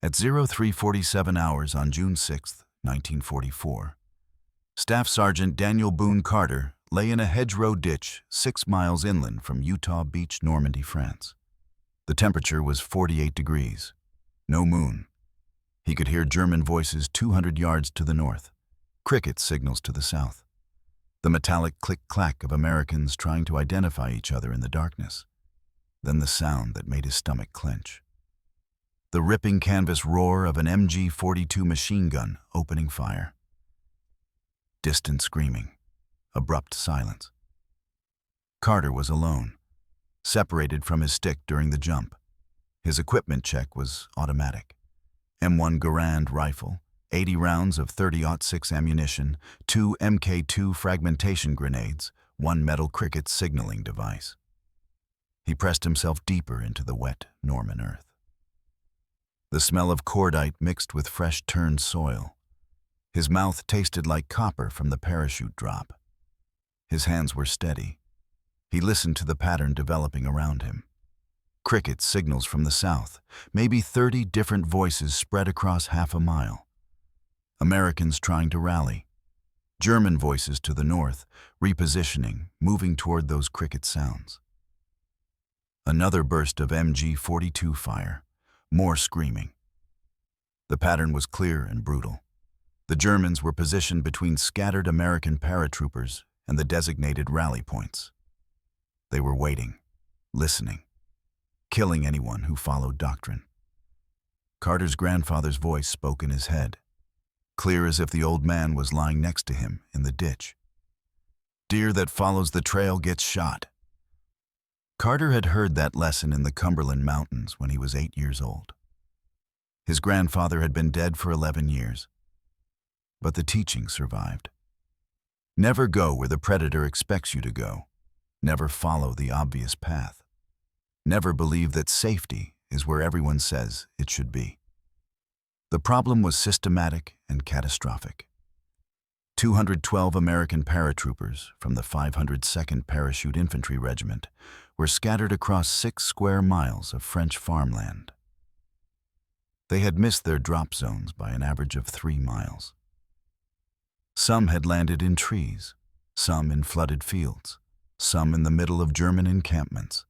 At 03:47 hours on June 6, 1944, Staff Sergeant Daniel Boone Carter lay in a hedgerow ditch 6 miles inland from Utah Beach, Normandy, France. The temperature was 48 degrees. No moon. He could hear German voices 200 yards to the north, cricket signals to the south, the metallic click-clack of Americans trying to identify each other in the darkness, then the sound that made his stomach clench. The ripping canvas roar of an MG-42 machine gun opening fire. Distant screaming. Abrupt silence. Carter was alone, separated from his stick during the jump. His equipment check was automatic. M1 Garand rifle, 80 rounds of 30-06 ammunition, 2 Mk2 fragmentation grenades, 1 metal cricket signaling device. He pressed himself deeper into the wet Norman earth. The smell of cordite mixed with fresh turned soil. His mouth tasted like copper from the parachute drop. His hands were steady. He listened to the pattern developing around him. Cricket signals from the south, maybe 30 different voices spread across half a mile. Americans trying to rally. German voices to the north, repositioning, moving toward those cricket sounds. Another burst of MG-42 fire. More screaming. The pattern was clear and brutal. The Germans were positioned between scattered American paratroopers and the designated rally points. They were waiting, listening, killing anyone who followed doctrine. Carter's grandfather's voice spoke in his head, clear as if the old man was lying next to him in the ditch. "Deer that follows the trail gets shot." Carter had heard that lesson in the Cumberland Mountains when he was 8 years old. His grandfather had been dead for 11 years, but the teaching survived. Never go where the predator expects you to go. Never follow the obvious path. Never believe that safety is where everyone says it should be. The problem was systematic and catastrophic. 212 American paratroopers from the 502nd Parachute Infantry Regiment were scattered across 6 square miles of French farmland. They had missed their drop zones by an average of 3 miles. Some had landed in trees, some in flooded fields, some in the middle of German encampments.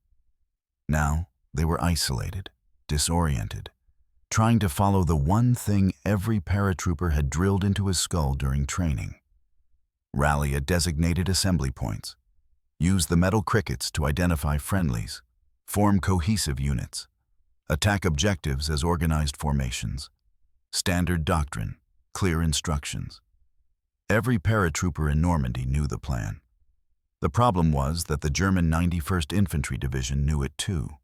Now they were isolated, disoriented, trying to follow the one thing every paratrooper had drilled into his skull during training. Rally at designated assembly points. Use the metal crickets to identify friendlies. Form cohesive units. Attack objectives as organized formations. Standard doctrine. Clear instructions. Every paratrooper in Normandy knew the plan. The problem was that the German 91st Infantry Division knew it too.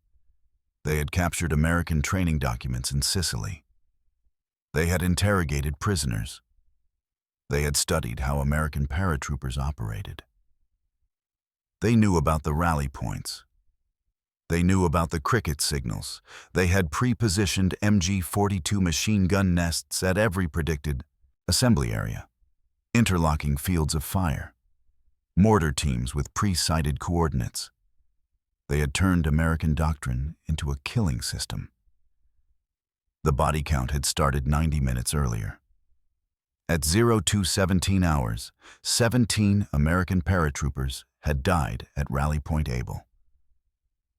They had captured American training documents in Sicily. They had interrogated prisoners. They had studied how American paratroopers operated. They knew about the rally points. They knew about the cricket signals. They had pre-positioned MG-42 machine gun nests at every predicted assembly area, interlocking fields of fire, mortar teams with pre-sighted coordinates. They had turned American doctrine into a killing system. The body count had started 90 minutes earlier. At 02:17 hours, 17 American paratroopers had died at Rally Point Able.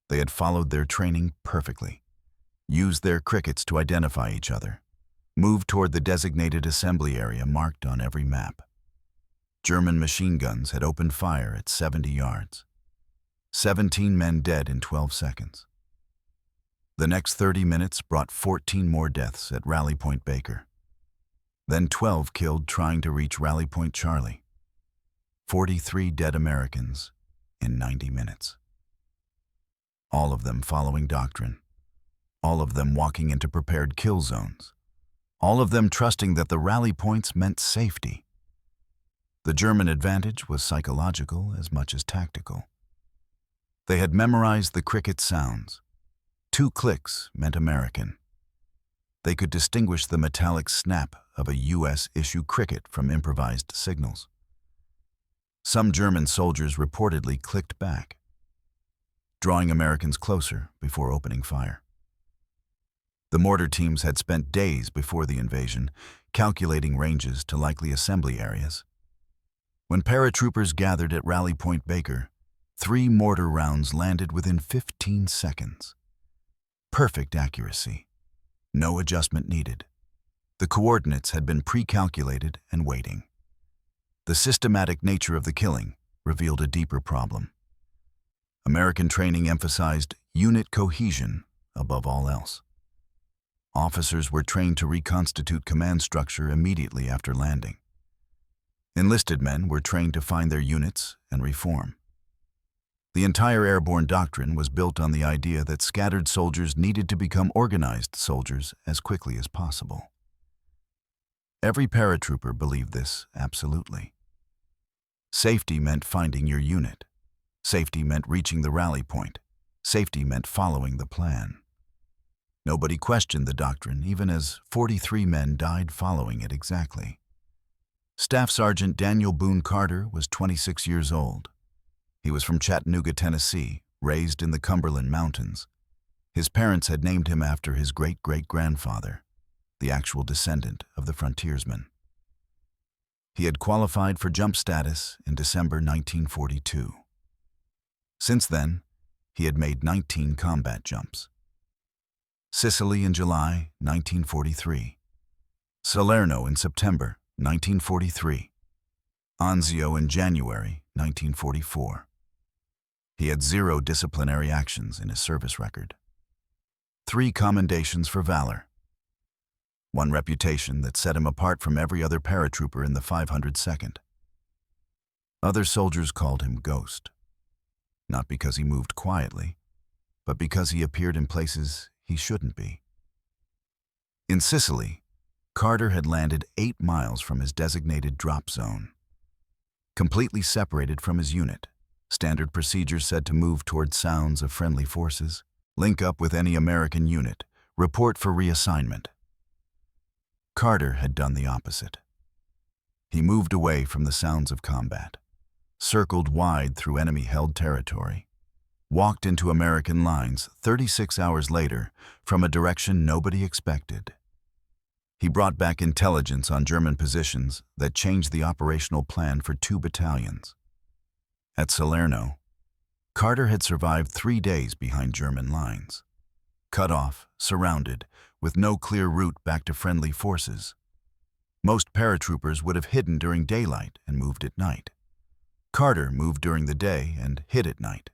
They had followed their training perfectly, used their crickets to identify each other, moved toward the designated assembly area marked on every map. German machine guns had opened fire at 70 yards. 17 men dead in 12 seconds. The next 30 minutes brought 14 more deaths at Rally Point Baker. Then 12 killed trying to reach Rally Point Charlie. 43 dead Americans in 90 minutes. All of them following doctrine. All of them walking into prepared kill zones. All of them trusting that the rally points meant safety. The German advantage was psychological as much as tactical. They had memorized the cricket sounds. 2 clicks meant American. They could distinguish the metallic snap of a U.S.-issue cricket from improvised signals. Some German soldiers reportedly clicked back, drawing Americans closer before opening fire. The mortar teams had spent days before the invasion calculating ranges to likely assembly areas. When paratroopers gathered at Rally Point Baker, 3 mortar rounds landed within 15 seconds. Perfect accuracy. No adjustment needed. The coordinates had been pre-calculated and waiting. The systematic nature of the killing revealed a deeper problem. American training emphasized unit cohesion above all else. Officers were trained to reconstitute command structure immediately after landing. Enlisted men were trained to find their units and reform. The entire airborne doctrine was built on the idea that scattered soldiers needed to become organized soldiers as quickly as possible. Every paratrooper believed this absolutely. Safety meant finding your unit. Safety meant reaching the rally point. Safety meant following the plan. Nobody questioned the doctrine, even as 43 men died following it exactly. Staff Sergeant Daniel Boone Carter was 26 years old. He was from Chattanooga, Tennessee, raised in the Cumberland Mountains. His parents had named him after his great-great-grandfather, the actual descendant of the frontiersman. He had qualified for jump status in December 1942. Since then, he had made 19 combat jumps. Sicily in July 1943, Salerno in September 1943, Anzio in January 1944. He had 0 disciplinary actions in his service record. 3 commendations for valor. 1 reputation that set him apart from every other paratrooper in the 502nd. Other soldiers called him Ghost, not because he moved quietly, but because he appeared in places he shouldn't be. In Sicily, Carter had landed 8 miles from his designated drop zone. Completely separated from his unit, standard procedures said to move toward sounds of friendly forces, link up with any American unit, report for reassignment. Carter had done the opposite. He moved away from the sounds of combat, circled wide through enemy-held territory, walked into American lines 36 hours later from a direction nobody expected. He brought back intelligence on German positions that changed the operational plan for 2 battalions. At Salerno, Carter had survived 3 days behind German lines, cut off, surrounded, with no clear route back to friendly forces. Most paratroopers would have hidden during daylight and moved at night. Carter moved during the day and hid at night.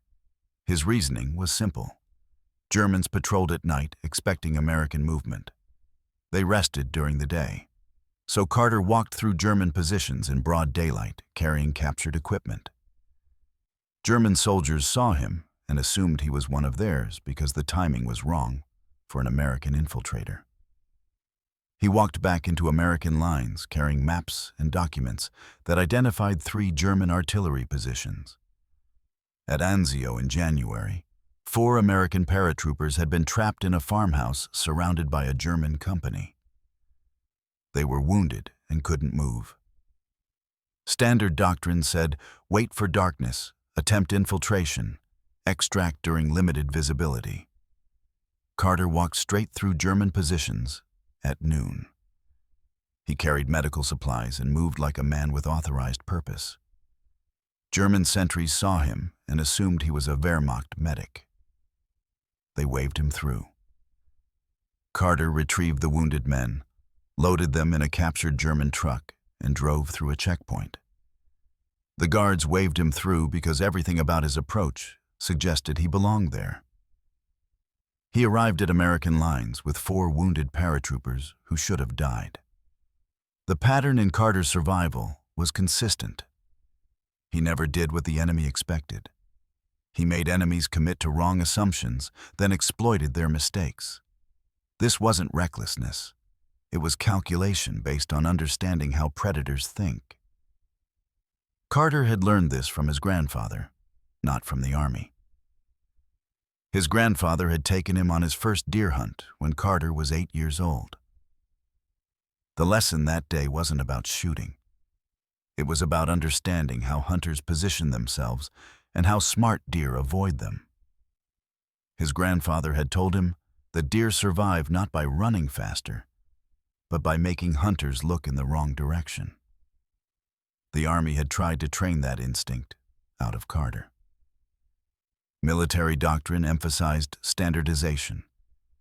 His reasoning was simple. Germans patrolled at night expecting American movement. They rested during the day. So Carter walked through German positions in broad daylight, carrying captured equipment. German soldiers saw him and assumed he was one of theirs because the timing was wrong for an American infiltrator. He walked back into American lines carrying maps and documents that identified 3 German artillery positions. At Anzio in January, 4 American paratroopers had been trapped in a farmhouse surrounded by a German company. They were wounded and couldn't move. Standard doctrine said, wait for darkness, attempt infiltration, extract during limited visibility. Carter walked straight through German positions at noon. He carried medical supplies and moved like a man with authorized purpose. German sentries saw him and assumed he was a Wehrmacht medic. They waved him through. Carter retrieved the wounded men, loaded them in a captured German truck, and drove through a checkpoint. The guards waved him through because everything about his approach suggested he belonged there. He arrived at American lines with 4 wounded paratroopers who should have died. The pattern in Carter's survival was consistent. He never did what the enemy expected. He made enemies commit to wrong assumptions, then exploited their mistakes. This wasn't recklessness. It was calculation based on understanding how predators think. Carter had learned this from his grandfather, not from the Army. His grandfather had taken him on his first deer hunt when Carter was 8 years old. The lesson that day wasn't about shooting. It was about understanding how hunters position themselves and how smart deer avoid them. His grandfather had told him, The deer survived not by running faster, but by making hunters look in the wrong direction. The Army had tried to train that instinct out of Carter. Military doctrine emphasized standardization,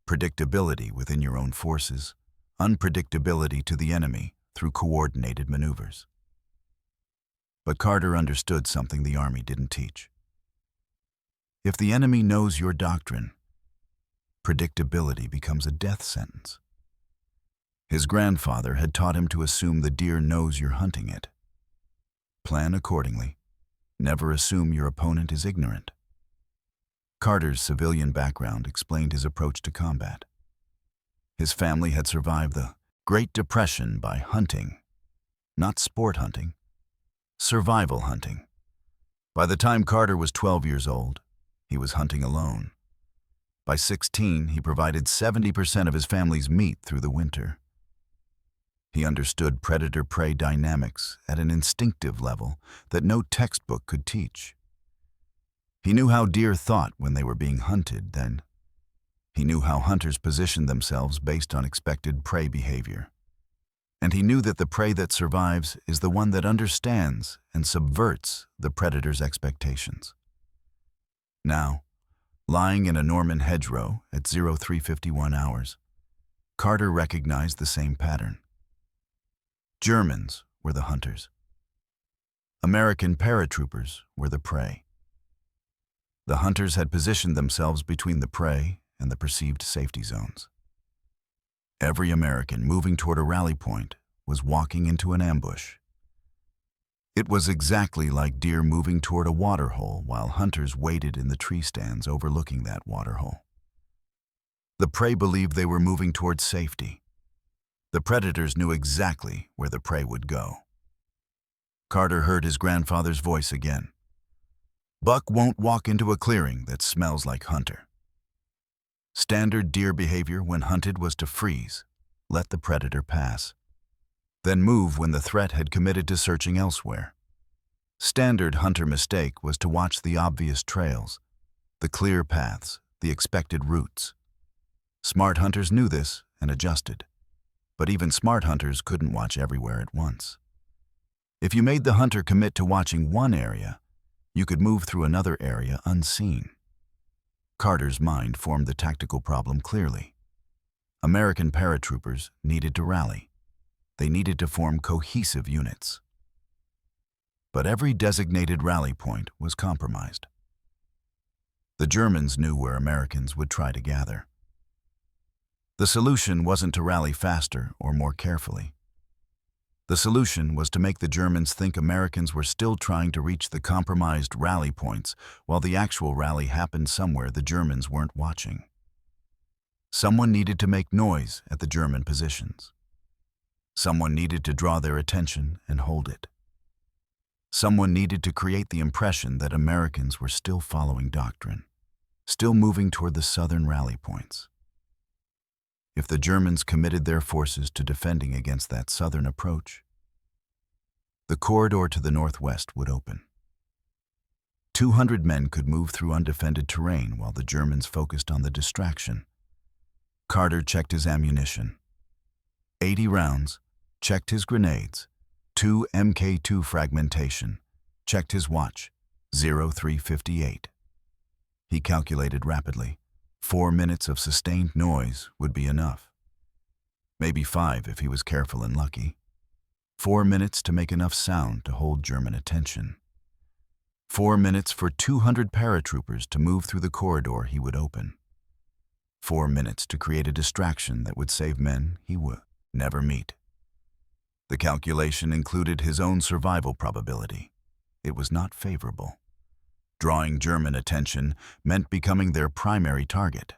predictability within your own forces, unpredictability to the enemy through coordinated maneuvers. But Carter understood something the Army didn't teach. If the enemy knows your doctrine, predictability becomes a death sentence. His grandfather had taught him to assume the deer knows you're hunting it. Plan accordingly. Never assume your opponent is ignorant. Carter's civilian background explained his approach to combat. His family had survived the Great Depression by hunting, not sport hunting, survival hunting. By the time Carter was 12 years old, he was hunting alone. By 16, he provided 70% of his family's meat through the winter. He understood predator-prey dynamics at an instinctive level that no textbook could teach. He knew how deer thought when they were being hunted then. He knew how hunters positioned themselves based on expected prey behavior. And he knew that the prey that survives is the one that understands and subverts the predator's expectations. Now, lying in a Norman hedgerow at 0351 hours, Carter recognized the same pattern. Germans were the hunters. American paratroopers were the prey. The hunters had positioned themselves between the prey and the perceived safety zones. Every American moving toward a rally point was walking into an ambush. It was exactly like deer moving toward a waterhole while hunters waited in the tree stands overlooking that waterhole. The prey believed they were moving toward safety. The predators knew exactly where the prey would go. Carter heard his grandfather's voice again. Buck won't walk into a clearing that smells like hunter. Standard deer behavior when hunted was to freeze, let the predator pass, then move when the threat had committed to searching elsewhere. Standard hunter mistake was to watch the obvious trails, the clear paths, the expected routes. Smart hunters knew this and adjusted. But even smart hunters couldn't watch everywhere at once. If you made the hunter commit to watching one area, you could move through another area unseen. Carter's mind formed the tactical problem clearly. American paratroopers needed to rally. They needed to form cohesive units. But every designated rally point was compromised. The Germans knew where Americans would try to gather. The solution wasn't to rally faster or more carefully. The solution was to make the Germans think Americans were still trying to reach the compromised rally points while the actual rally happened somewhere the Germans weren't watching. Someone needed to make noise at the German positions. Someone needed to draw their attention and hold it. Someone needed to create the impression that Americans were still following doctrine, still moving toward the southern rally points. If the Germans committed their forces to defending against that southern approach, the corridor to the northwest would open. 200 men could move through undefended terrain while the Germans focused on the distraction. Carter checked his ammunition. 80 rounds, checked his grenades, 2 Mk2 fragmentation, checked his watch, 0358. He calculated rapidly. 4 minutes of sustained noise would be enough. Maybe 5 if he was careful and lucky. 4 minutes to make enough sound to hold German attention. 4 minutes for 200 paratroopers to move through the corridor he would open. 4 minutes to create a distraction that would save men he would never meet. The calculation included his own survival probability. It was not favorable. Drawing German attention meant becoming their primary target.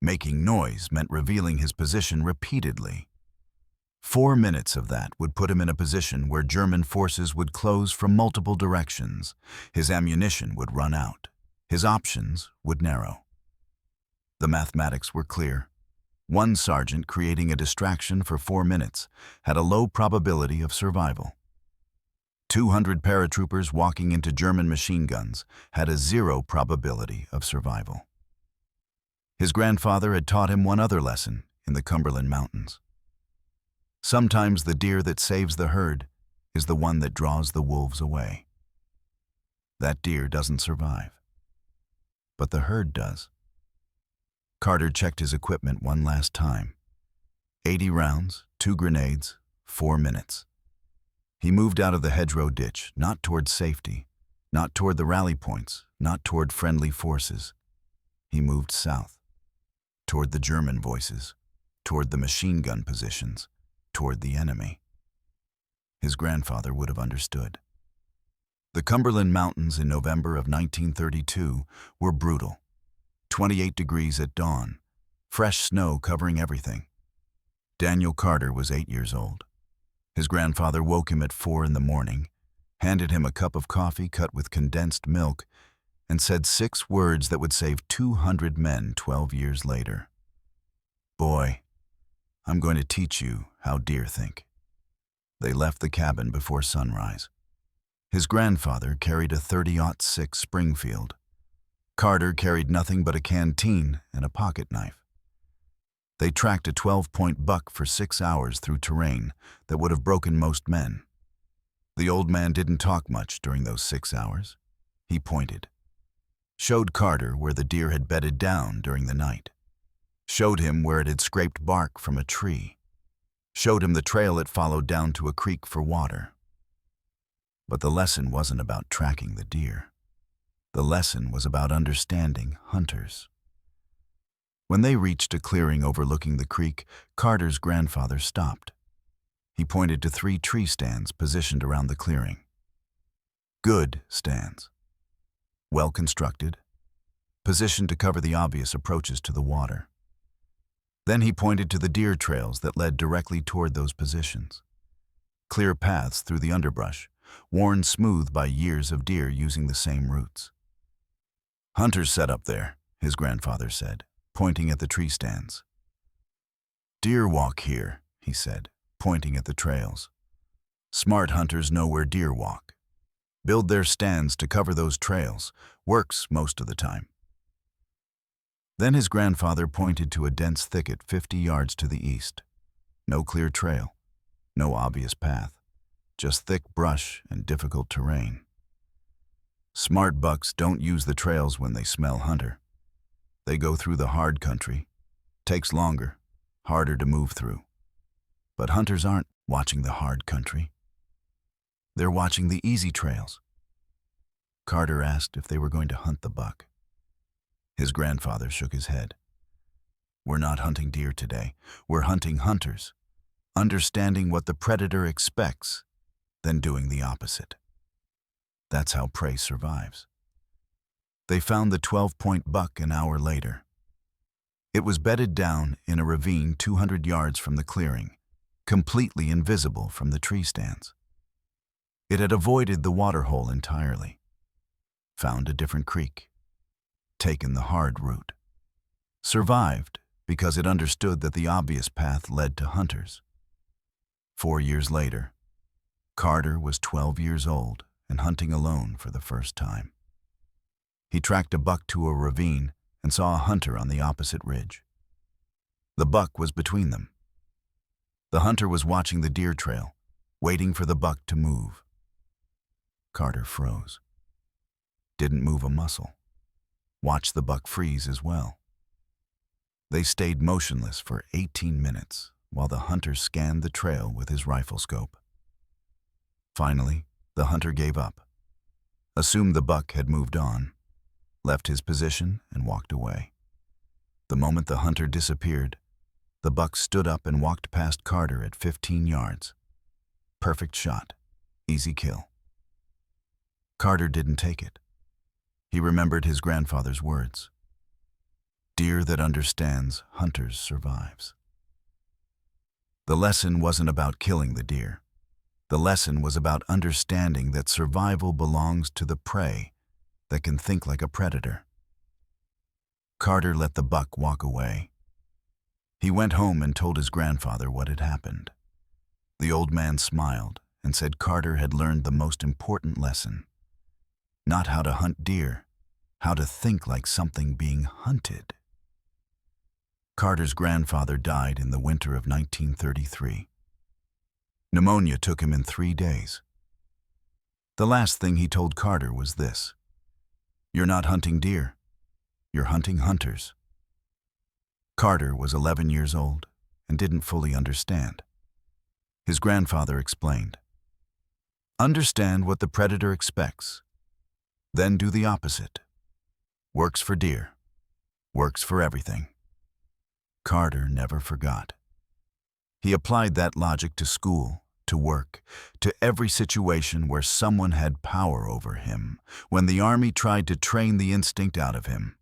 Making noise meant revealing his position repeatedly. 4 minutes of that would put him in a position where German forces would close from multiple directions. His ammunition would run out. His options would narrow. The mathematics were clear. One sergeant creating a distraction for 4 minutes had a low probability of survival. 200 paratroopers walking into German machine guns had a 0 probability of survival. His grandfather had taught him one other lesson in the Cumberland Mountains. Sometimes the deer that saves the herd is the one that draws the wolves away. That deer doesn't survive, but the herd does. Carter checked his equipment one last time. 80 rounds, 2 grenades, 4 minutes. He moved out of the hedgerow ditch, not toward safety, not toward the rally points, not toward friendly forces. He moved south, toward the German voices, toward the machine gun positions, toward the enemy. His grandfather would have understood. The Cumberland Mountains in November of 1932 were brutal. 28 degrees at dawn, fresh snow covering everything. Daniel Carter was 8 years old. His grandfather woke him at 4 in the morning, handed him a cup of coffee cut with condensed milk, and said 6 words that would save 200 men 12 years later. "Boy, I'm going to teach you how deer think." They left the cabin before sunrise. His grandfather carried a .30-06 Springfield. Carter carried nothing but a canteen and a pocket knife. They tracked a 12-point buck for 6 hours through terrain that would have broken most men. The old man didn't talk much during those 6 hours. He pointed. Showed Carter where the deer had bedded down during the night. Showed him where it had scraped bark from a tree. Showed him the trail it followed down to a creek for water. But the lesson wasn't about tracking the deer. The lesson was about understanding hunters. When they reached a clearing overlooking the creek, Carter's grandfather stopped. He pointed to 3 tree stands positioned around the clearing. Good stands. Well constructed, positioned to cover the obvious approaches to the water. Then he pointed to the deer trails that led directly toward those positions. Clear paths through the underbrush, worn smooth by years of deer using the same routes. "Hunters set up there," his grandfather said, pointing at the tree stands. "Deer walk here," he said, pointing at the trails. "Smart hunters know where deer walk. Build their stands to cover those trails. Works most of the time." Then his grandfather pointed to a dense thicket 50 yards to the east. No clear trail, no obvious path, just thick brush and difficult terrain. "Smart bucks don't use the trails when they smell hunter. They go through the hard country. Takes longer, harder to move through. But hunters aren't watching the hard country. They're watching the easy trails." Carter asked if they were going to hunt the buck. His grandfather shook his head. "We're not hunting deer today. We're hunting hunters, understanding what the predator expects, then doing the opposite. That's how prey survives." They found the 12-point buck an hour later. It was bedded down in a ravine 200 yards from the clearing, completely invisible from the tree stands. It had avoided the waterhole entirely, found a different creek, taken the hard route, survived because it understood that the obvious path led to hunters. 4 years later, Carter was 12 years old and hunting alone for the first time. He tracked a buck to a ravine and saw a hunter on the opposite ridge. The buck was between them. The hunter was watching the deer trail, waiting for the buck to move. Carter froze. Didn't move a muscle. Watched the buck freeze as well. They stayed motionless for 18 minutes while the hunter scanned the trail with his rifle scope. Finally, the hunter gave up, assumed the buck had moved on, left his position and walked away. The moment the hunter disappeared, the buck stood up and walked past Carter at 15 yards. Perfect shot, easy kill. Carter didn't take it. He remembered his grandfather's words. "Deer that understands hunters survives." The lesson wasn't about killing the deer. The lesson was about understanding that survival belongs to the prey that can think like a predator. Carter let the buck walk away. He went home and told his grandfather what had happened. The old man smiled and said Carter had learned the most important lesson. Not how to hunt deer, how to think like something being hunted. Carter's grandfather died in the winter of 1933. Pneumonia took him in 3 days. The last thing he told Carter was this: "You're not hunting deer, you're hunting hunters." Carter was 11 years old and didn't fully understand. His grandfather explained, "Understand what the predator expects, then do the opposite. Works for deer, works for everything." Carter never forgot. He applied that logic to school, to work, to every situation where someone had power over him, when the army tried to train the instinct out of him,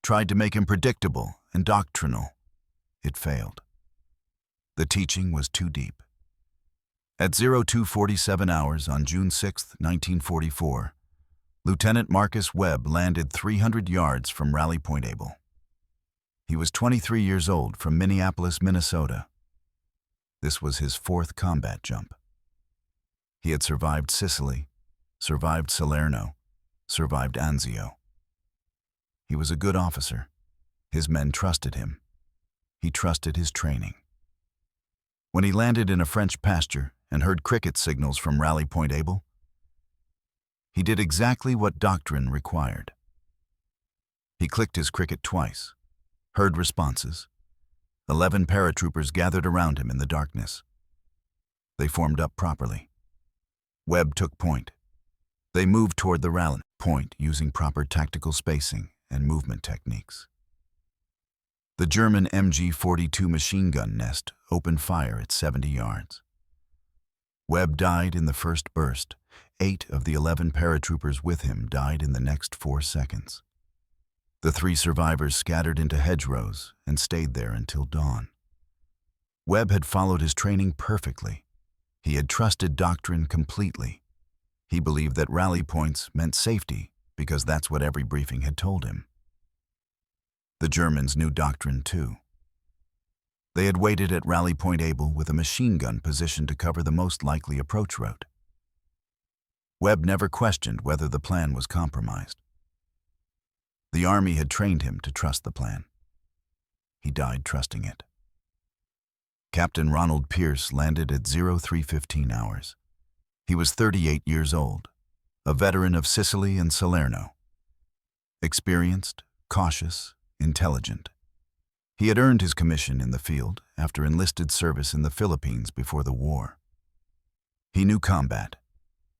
tried to make him predictable and doctrinal. It failed. The teaching was too deep. At 02:47 hours on June 6, 1944, Lieutenant Marcus Webb landed 300 yards from Rally Point Able. He was 23 years old, from Minneapolis, Minnesota. This was his 4th combat jump. He had survived Sicily, survived Salerno, survived Anzio. He was a good officer. His men trusted him. He trusted his training. When he landed in a French pasture and heard cricket signals from Rally Point Able, he did exactly what doctrine required. He clicked his cricket twice, heard responses. 11 paratroopers gathered around him in the darkness. They formed up properly. Webb took point. They moved toward the rally point using proper tactical spacing and movement techniques. The German MG-42 machine gun nest opened fire at 70 yards. Webb died in the first burst. 8 of the 11 paratroopers with him died in the next 4 seconds. The 3 survivors scattered into hedgerows and stayed there until dawn. Webb had followed his training perfectly. He had trusted doctrine completely. He believed that rally points meant safety because that's what every briefing had told him. The Germans knew doctrine too. They had waited at Rally Point Able with a machine gun positioned to cover the most likely approach route. Webb never questioned whether the plan was compromised. The Army had trained him to trust the plan. He died trusting it. Captain Ronald Pierce landed at 03:15 hours. He was 38 years old, a veteran of Sicily and Salerno. Experienced, cautious, intelligent. He had earned his commission in the field after enlisted service in the Philippines before the war. He knew combat.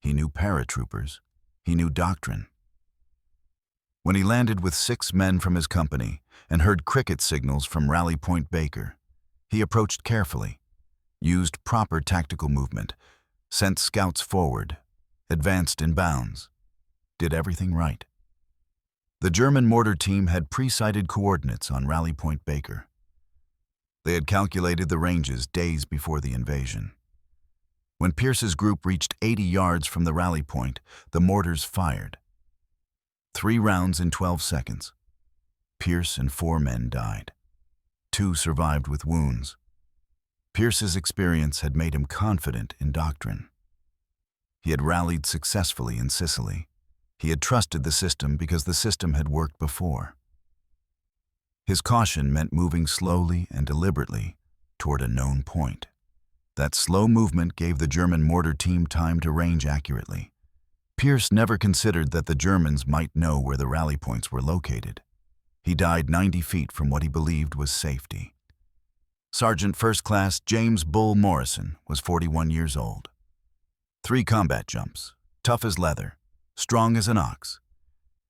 He knew paratroopers. He knew doctrine. When he landed with 6 men from his company and heard cricket signals from Rally Point Baker, he approached carefully, used proper tactical movement, sent scouts forward, advanced in bounds, did everything right. The German mortar team had pre-sighted coordinates on Rally Point Baker. They had calculated the ranges days before the invasion. When Pierce's group reached 80 yards from the rally point, the mortars fired. 3 rounds in 12 seconds. Pierce and 4 men died. 2 survived with wounds. Pierce's experience had made him confident in doctrine. He had rallied successfully in Sicily. He had trusted the system because the system had worked before. His caution meant moving slowly and deliberately toward a known point. That slow movement gave the German mortar team time to range accurately. Pierce never considered that the Germans might know where the rally points were located. He died 90 feet from what he believed was safety. Sergeant First Class James Bull Morrison was 41 years old. 3 combat jumps, tough as leather, strong as an ox.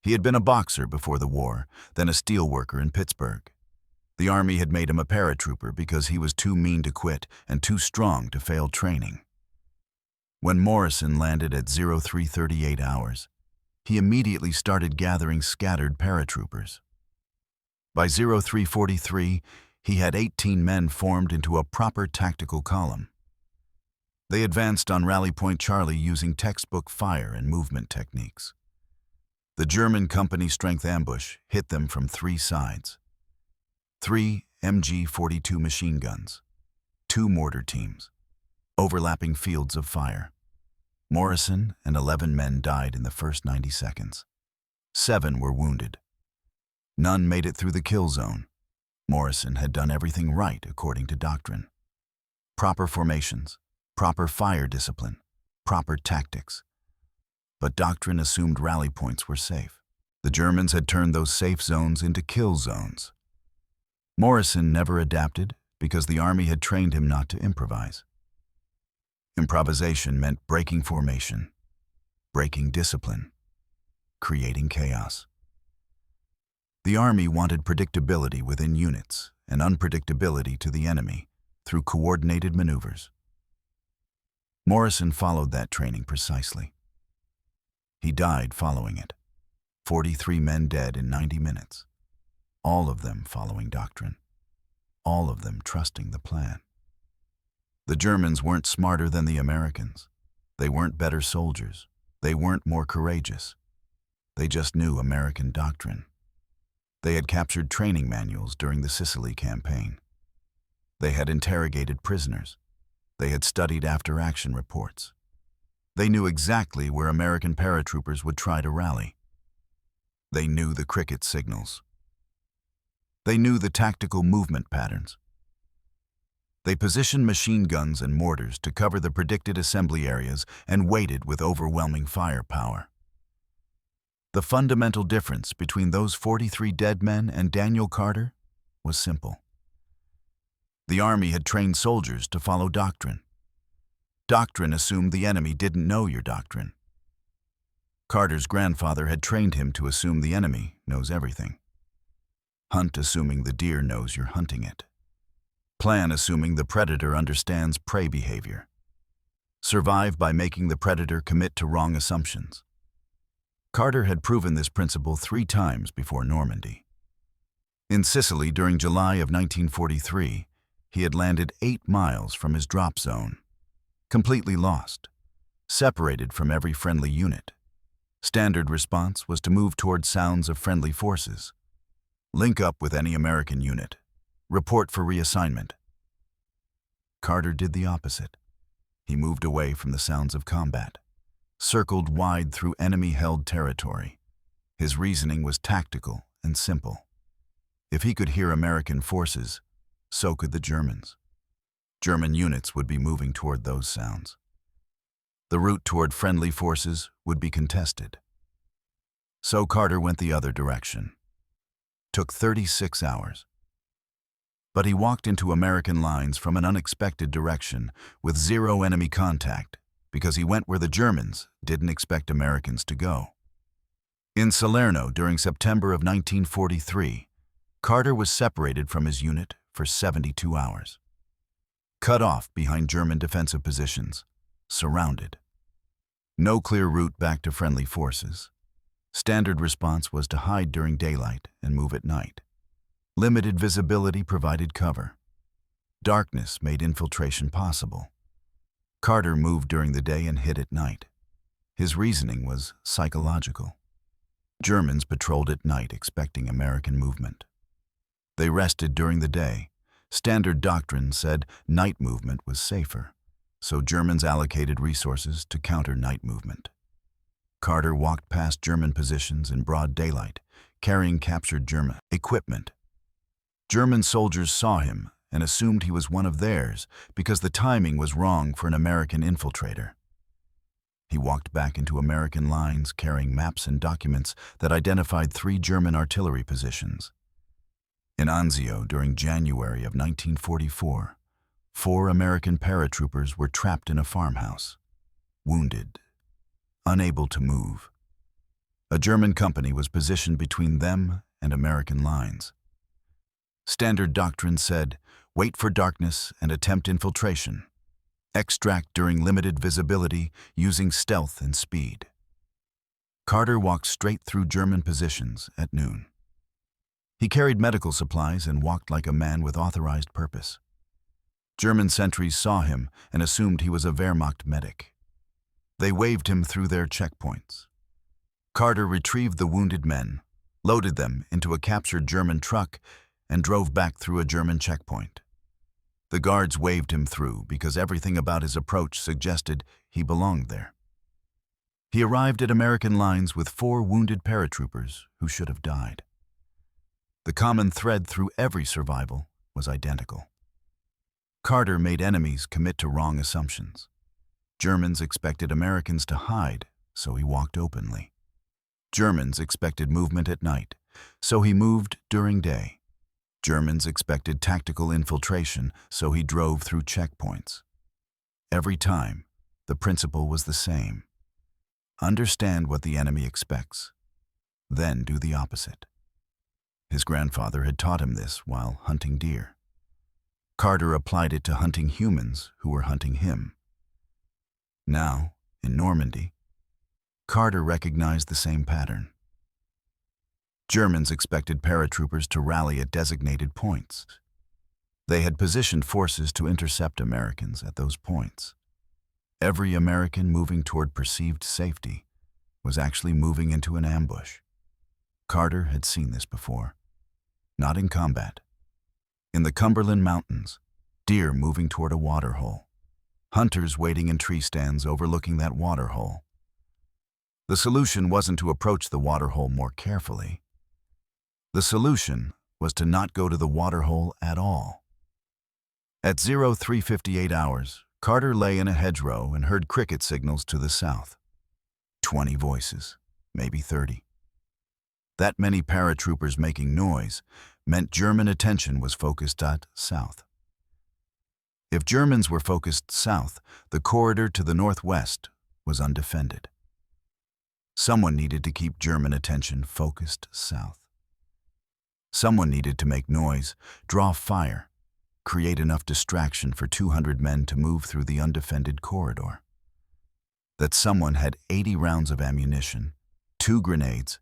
He had been a boxer before the war, then a steel worker in Pittsburgh. The Army had made him a paratrooper because he was too mean to quit and too strong to fail training. When Morrison landed at 03:38 hours, he immediately started gathering scattered paratroopers. By 03:43, he had 18 men formed into a proper tactical column. They advanced on Rally Point Charlie using textbook fire and movement techniques. The German company strength ambush hit them from 3 sides. 3 MG-42 machine guns, 2 mortar teams, overlapping fields of fire. Morrison and 11 men died in the first 90 seconds. 7 were wounded. None made it through the kill zone. Morrison had done everything right according to doctrine. Proper formations, proper fire discipline, proper tactics. But doctrine assumed rally points were safe. The Germans had turned those safe zones into kill zones. Morrison never adapted because the army had trained him not to improvise. Improvisation meant breaking formation, breaking discipline, creating chaos. The army wanted predictability within units and unpredictability to the enemy through coordinated maneuvers. Morrison followed that training precisely. He died following it. 43 men dead in 90 minutes. All of them following doctrine. All of them trusting the plan. The Germans weren't smarter than the Americans. They weren't better soldiers. They weren't more courageous. They just knew American doctrine. They had captured training manuals during the Sicily campaign. They had interrogated prisoners. They had studied after-action reports. They knew exactly where American paratroopers would try to rally. They knew the cricket signals. They knew the tactical movement patterns. They positioned machine guns and mortars to cover the predicted assembly areas and waited with overwhelming firepower. The fundamental difference between those 43 dead men and Daniel Carter was simple. The army had trained soldiers to follow doctrine. Doctrine assumed the enemy didn't know your doctrine. Carter's grandfather had trained him to assume the enemy knows everything. Hunt assuming the deer knows you're hunting it. Plan assuming the predator understands prey behavior. Survive by making the predator commit to wrong assumptions. Carter had proven this principle 3 times before Normandy. In Sicily during July of 1943, he had landed 8 miles from his drop zone, completely lost, separated from every friendly unit. Standard response was to move toward sounds of friendly forces, link up with any American unit, report for reassignment. Carter did the opposite. He moved away from the sounds of combat, circled wide through enemy-held territory. His reasoning was tactical and simple. If he could hear American forces, so could the Germans. German units would be moving toward those sounds. The route toward friendly forces would be contested. So Carter went the other direction. Took 36 hours. But he walked into American lines from an unexpected direction with 0 enemy contact because he went where the Germans didn't expect Americans to go. In Salerno during September of 1943, Carter was separated from his unit for 72 hours. Cut off behind German defensive positions, surrounded. No clear route back to friendly forces. Standard response was to hide during daylight and move at night. Limited visibility provided cover. Darkness made infiltration possible. Carter moved during the day and hid at night. His reasoning was psychological. Germans patrolled at night expecting American movement. They rested during the day. Standard doctrine said night movement was safer, so Germans allocated resources to counter night movement. Carter walked past German positions in broad daylight, carrying captured German equipment. German soldiers saw him and assumed he was one of theirs because the timing was wrong for an American infiltrator. He walked back into American lines carrying maps and documents that identified 3 German artillery positions. In Anzio during January of 1944, 4 American paratroopers were trapped in a farmhouse, wounded, unable to move. A German company was positioned between them and American lines. Standard doctrine said, wait for darkness and attempt infiltration. Extract during limited visibility using stealth and speed. Carter walked straight through German positions at noon. He carried medical supplies and walked like a man with authorized purpose. German sentries saw him and assumed he was a Wehrmacht medic. They waved him through their checkpoints. Carter retrieved the wounded men, loaded them into a captured German truck, and drove back through a German checkpoint. The guards waved him through because everything about his approach suggested he belonged there. He arrived at American lines with 4 wounded paratroopers who should have died. The common thread through every survival was identical. Carter made enemies commit to wrong assumptions. Germans expected Americans to hide, so he walked openly. Germans expected movement at night, so he moved during day. Germans expected tactical infiltration, so he drove through checkpoints. Every time, the principle was the same. Understand what the enemy expects, then do the opposite. His grandfather had taught him this while hunting deer. Carter applied it to hunting humans who were hunting him. Now, in Normandy, Carter recognized the same pattern. Germans expected paratroopers to rally at designated points. They had positioned forces to intercept Americans at those points. Every American moving toward perceived safety was actually moving into an ambush. Carter had seen this before. Not in combat. In the Cumberland Mountains, deer moving toward a waterhole. Hunters waiting in tree stands overlooking that waterhole. The solution wasn't to approach the waterhole more carefully. The solution was to not go to the waterhole at all. At 03:58 hours, Carter lay in a hedgerow and heard cricket signals to the south. 20 voices, maybe 30. That many paratroopers making noise meant German attention was focused at south. If Germans were focused south, the corridor to the northwest was undefended. Someone needed to keep German attention focused south. Someone needed to make noise, draw fire, create enough distraction for 200 men to move through the undefended corridor. That someone had 80 rounds of ammunition, 2 grenades,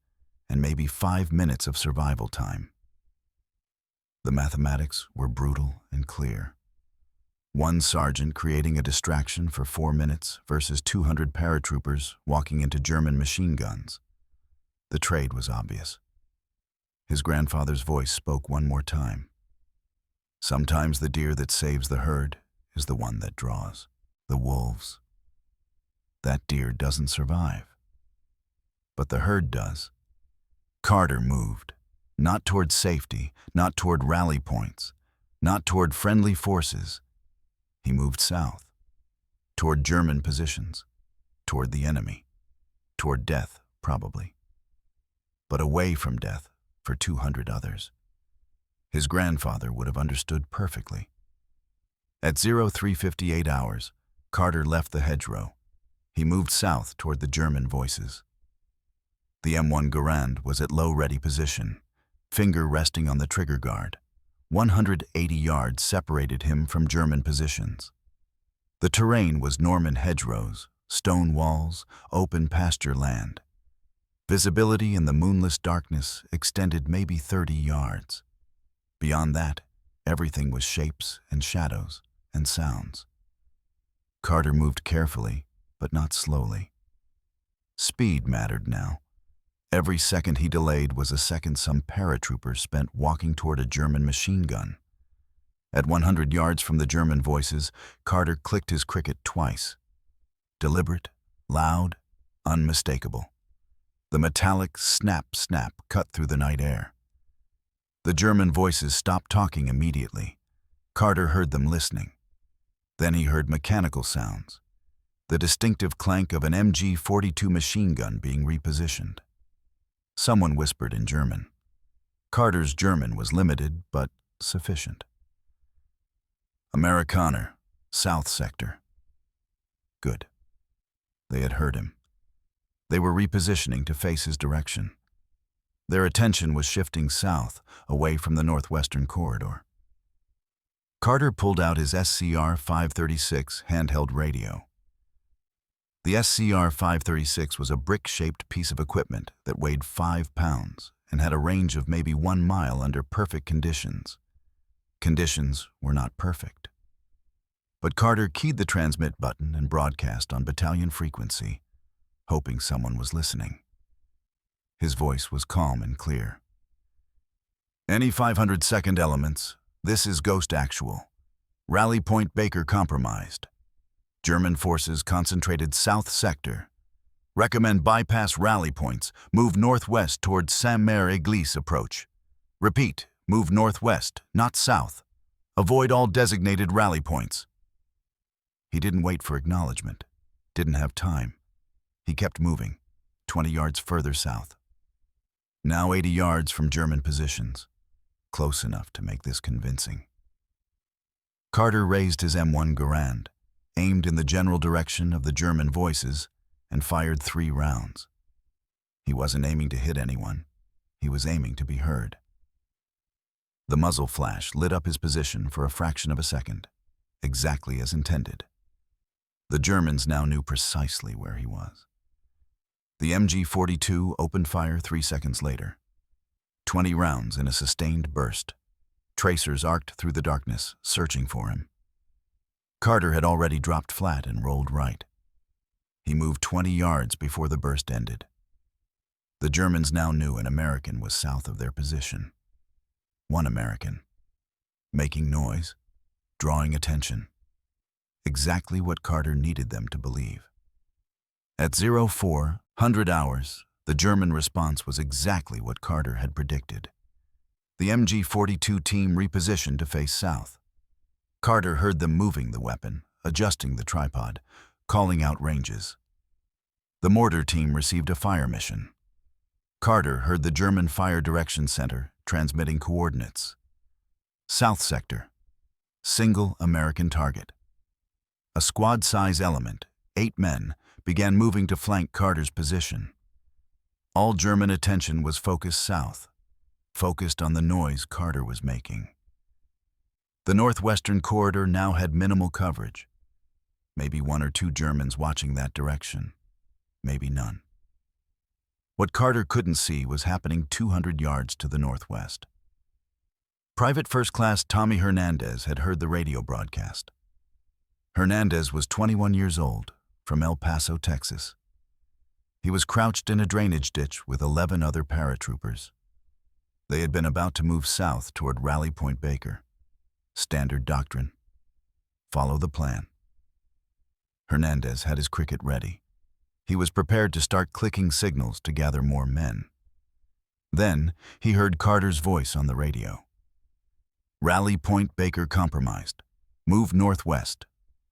and maybe 5 minutes of survival time. The mathematics were brutal and clear. One sergeant creating a distraction for 4 minutes versus 200 paratroopers walking into German machine guns. The trade was obvious. His grandfather's voice spoke one more time. Sometimes the deer that saves the herd is the one that draws the wolves. That deer doesn't survive, but the herd does. Carter moved, not toward safety, not toward rally points, not toward friendly forces. He moved south, toward German positions, toward the enemy, toward death, probably, but away from death for 200 others. His grandfather would have understood perfectly. At 03:58 hours, Carter left the hedgerow. He moved south toward the German voices. The M1 Garand was at low ready position, finger resting on the trigger guard. 180 yards separated him from German positions. The terrain was Norman hedgerows, stone walls, open pasture land. Visibility in the moonless darkness extended maybe 30 yards. Beyond that, everything was shapes and shadows and sounds. Carter moved carefully, but not slowly. Speed mattered now. Every second he delayed was a second some paratroopers spent walking toward a German machine gun. At 100 yards from the German voices, Carter clicked his cricket twice. Deliberate, loud, unmistakable. The metallic snap-snap cut through the night air. The German voices stopped talking immediately. Carter heard them listening. Then he heard mechanical sounds, the distinctive clank of an MG-42 machine gun being repositioned. Someone whispered in German. Carter's German was limited, but sufficient. Amerikaner, South Sector. Good. They had heard him. They were repositioning to face his direction. Their attention was shifting south, away from the northwestern corridor. Carter pulled out his SCR-536 handheld radio. The SCR-536 was a brick-shaped piece of equipment that weighed 5 pounds and had a range of maybe 1 mile under perfect conditions. Conditions were not perfect. But Carter keyed the transmit button and broadcast on battalion frequency, hoping someone was listening. His voice was calm and clear. Any 502nd elements, this is Ghost Actual. Rally Point Baker compromised. German forces concentrated South Sector. Recommend bypass rally points, move northwest towards Saint-Mère-Église approach. Repeat, move northwest, not south. Avoid all designated rally points. He didn't wait for acknowledgement. Didn't have time. He kept moving, 20 yards further south. Now 80 yards from German positions. Close enough to make this convincing. Carter raised his M1 Garand, aimed in the general direction of the German voices, and fired 3 rounds. He wasn't aiming to hit anyone. He was aiming to be heard. The muzzle flash lit up his position for a fraction of a second, exactly as intended. The Germans now knew precisely where he was. The MG-42 opened fire 3 seconds later. 20 rounds in a sustained burst. Tracers arced through the darkness, searching for him. Carter had already dropped flat and rolled right. He moved 20 yards before the burst ended. The Germans now knew an American was south of their position. One American. Making noise, drawing attention. Exactly what Carter needed them to believe. At 0400 hours, the German response was exactly what Carter had predicted. The MG-42 team repositioned to face south. Carter heard them moving the weapon, adjusting the tripod, calling out ranges. The mortar team received a fire mission. Carter heard the German Fire Direction Center transmitting coordinates. South sector. Single American target. A squad-size element, 8 men, began moving to flank Carter's position. All German attention was focused south, focused on the noise Carter was making. The northwestern corridor now had minimal coverage. Maybe 1 or 2 Germans watching that direction. Maybe none. What Carter couldn't see was happening 200 yards to the northwest. Private First Class Tommy Hernandez had heard the radio broadcast. Hernandez was 21 years old, from El Paso, Texas. He was crouched in a drainage ditch with 11 other paratroopers. They had been about to move south toward Rally Point Baker. Standard doctrine. Follow the plan. Hernandez had his cricket ready. He was prepared to start clicking signals to gather more men. Then he heard Carter's voice on the radio. Rally Point Baker compromised. Move northwest.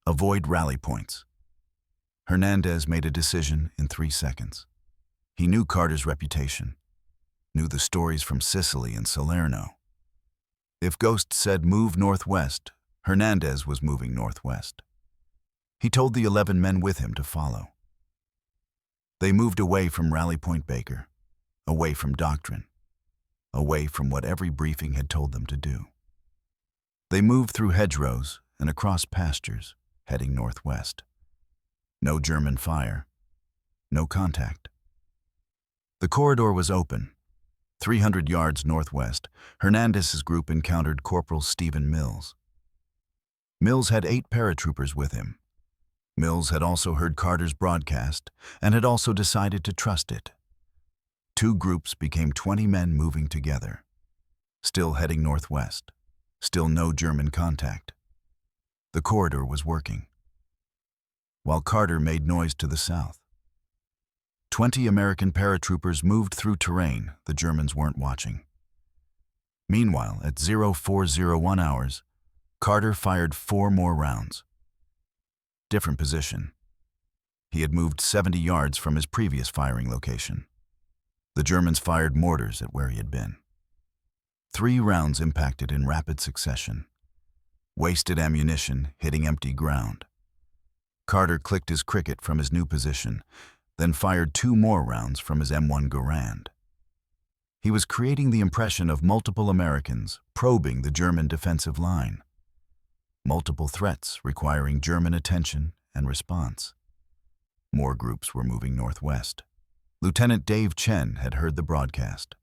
Avoid rally points. Hernandez made a decision in 3 seconds. He knew Carter's reputation, knew the stories from Sicily and Salerno. If Ghost said move northwest, Hernandez was moving northwest. He told the 11 men with him to follow. They moved away from Rally Point Baker, away from doctrine, away from what every briefing had told them to do. They moved through hedgerows and across pastures, heading northwest. No German fire. No contact. The corridor was open. 300 yards northwest, Hernandez's group encountered Corporal Stephen Mills. Mills had 8 paratroopers with him. Mills had also heard Carter's broadcast and had also decided to trust it. 2 groups became 20 men moving together. Still heading northwest. Still no German contact. The corridor was working. While Carter made noise to the south. 20 American paratroopers moved through terrain the Germans weren't watching. Meanwhile, at 0401 hours, Carter fired 4 more rounds. Different position. He had moved 70 yards from his previous firing location. The Germans fired mortars at where he had been. 3 rounds impacted in rapid succession. Wasted ammunition hitting empty ground. Carter clicked his cricket from his new position, then fired 2 more rounds from his M1 Garand. He was creating the impression of multiple Americans probing the German defensive line. Multiple threats requiring German attention and response. More groups were moving northwest. Lieutenant Dave Chen had heard the broadcast.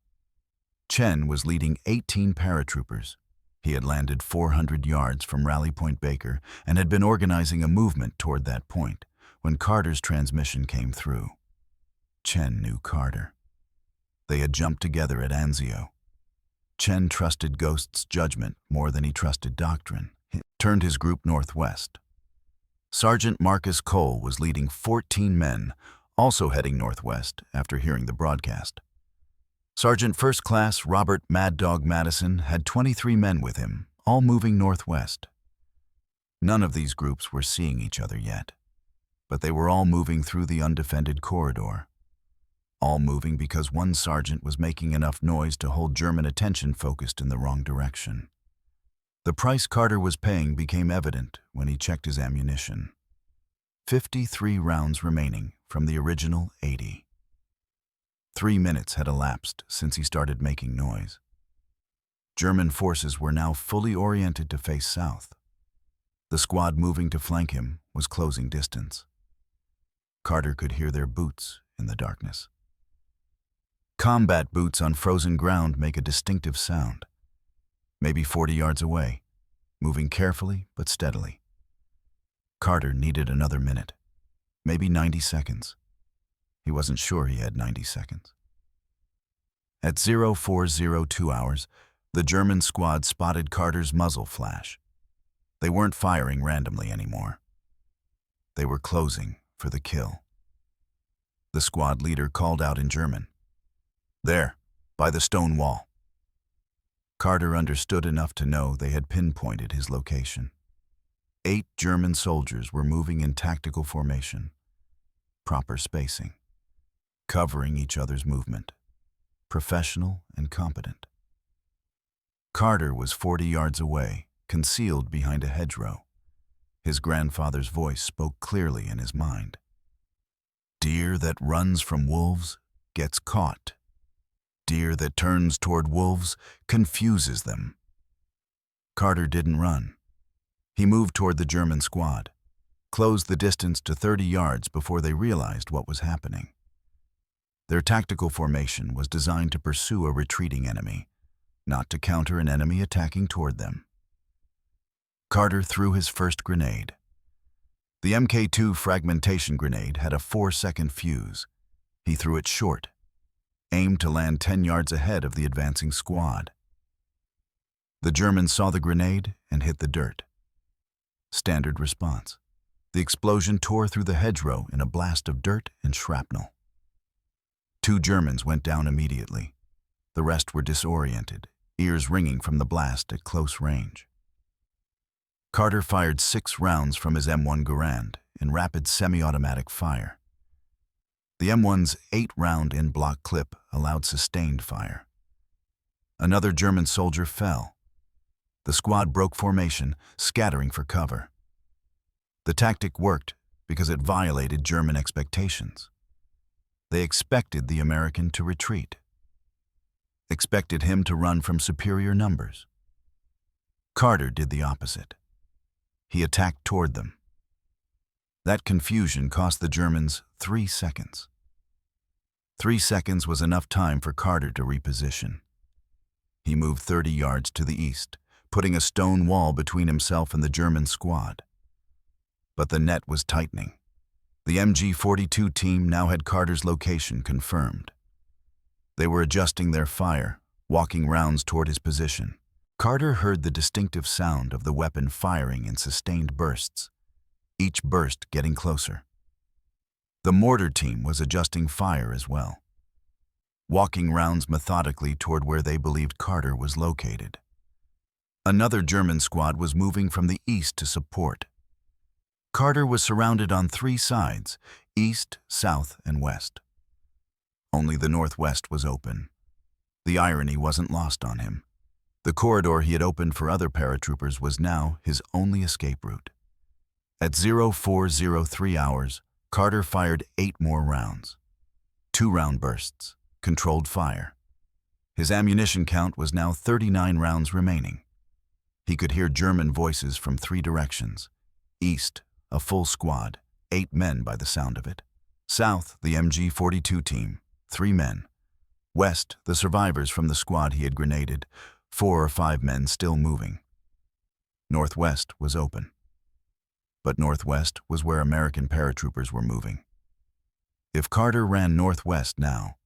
Chen was leading 18 paratroopers. He had landed 400 yards from Rally Point Baker and had been organizing a movement toward that point when Carter's transmission came through. Chen knew Carter. They had jumped together at Anzio. Chen trusted Ghost's judgment more than he trusted doctrine. He turned his group northwest. Sergeant Marcus Cole was leading 14 men, also heading northwest after hearing the broadcast. Sergeant First Class Robert Mad Dog Madison had 23 men with him, all moving northwest. None of these groups were seeing each other yet, but they were all moving through the undefended corridor. All moving because one sergeant was making enough noise to hold German attention focused in the wrong direction. The price Carter was paying became evident when he checked his ammunition. 53 rounds remaining from the original 80. 3 minutes had elapsed since he started making noise. German forces were now fully oriented to face south. The squad moving to flank him was closing distance. Carter could hear their boots in the darkness. Combat boots on frozen ground make a distinctive sound. Maybe 40 yards away, moving carefully but steadily. Carter needed another minute, maybe 90 seconds. He wasn't sure he had 90 seconds. At 0402 hours, the German squad spotted Carter's muzzle flash. They weren't firing randomly anymore. They were closing for the kill. The squad leader called out in German, "There, by the stone wall." Carter understood enough to know they had pinpointed his location. 8 German soldiers were moving in tactical formation, proper spacing, covering each other's movement, professional and competent. Carter was 40 yards away, concealed behind a hedgerow. His grandfather's voice spoke clearly in his mind. "Deer that runs from wolves gets caught. Deer that turns toward wolves confuses them." Carter didn't run. He moved toward the German squad, closed the distance to 30 yards before they realized what was happening. Their tactical formation was designed to pursue a retreating enemy, not to counter an enemy attacking toward them. Carter threw his first grenade. The Mk2 fragmentation grenade had a 4-second fuse. He threw it short, aimed to land 10 yards ahead of the advancing squad. The Germans saw the grenade and hit the dirt. Standard response. The explosion tore through the hedgerow in a blast of dirt and shrapnel. 2 Germans went down immediately. The rest were disoriented, ears ringing from the blast at close range. Carter fired 6 rounds from his M1 Garand in rapid semi-automatic fire. The M1's 8-round in-block clip allowed sustained fire. Another German soldier fell. The squad broke formation, scattering for cover. The tactic worked because it violated German expectations. They expected the American to retreat, expected him to run from superior numbers. Carter did the opposite. He attacked toward them. That confusion cost the Germans 3 seconds. 3 seconds was enough time for Carter to reposition. He moved 30 yards to the east, putting a stone wall between himself and the German squad. But the net was tightening. The MG-42 team now had Carter's location confirmed. They were adjusting their fire, walking rounds toward his position. Carter heard the distinctive sound of the weapon firing in sustained bursts, each burst getting closer. The mortar team was adjusting fire as well, walking rounds methodically toward where they believed Carter was located. Another German squad was moving from the east to support. Carter was surrounded on 3 sides, east, south, and west. Only the northwest was open. The irony wasn't lost on him. The corridor he had opened for other paratroopers was now his only escape route. At 0403 hours, Carter fired 8 more rounds. 2-round bursts, controlled fire. His ammunition count was now 39 rounds remaining. He could hear German voices from 3 directions. East, a full squad, 8 men by the sound of it. South, the MG-42 team, 3 men. West, the survivors from the squad he had grenaded, 4 or 5 men still moving. Northwest was open. But northwest was where American paratroopers were moving. If Carter ran northwest now,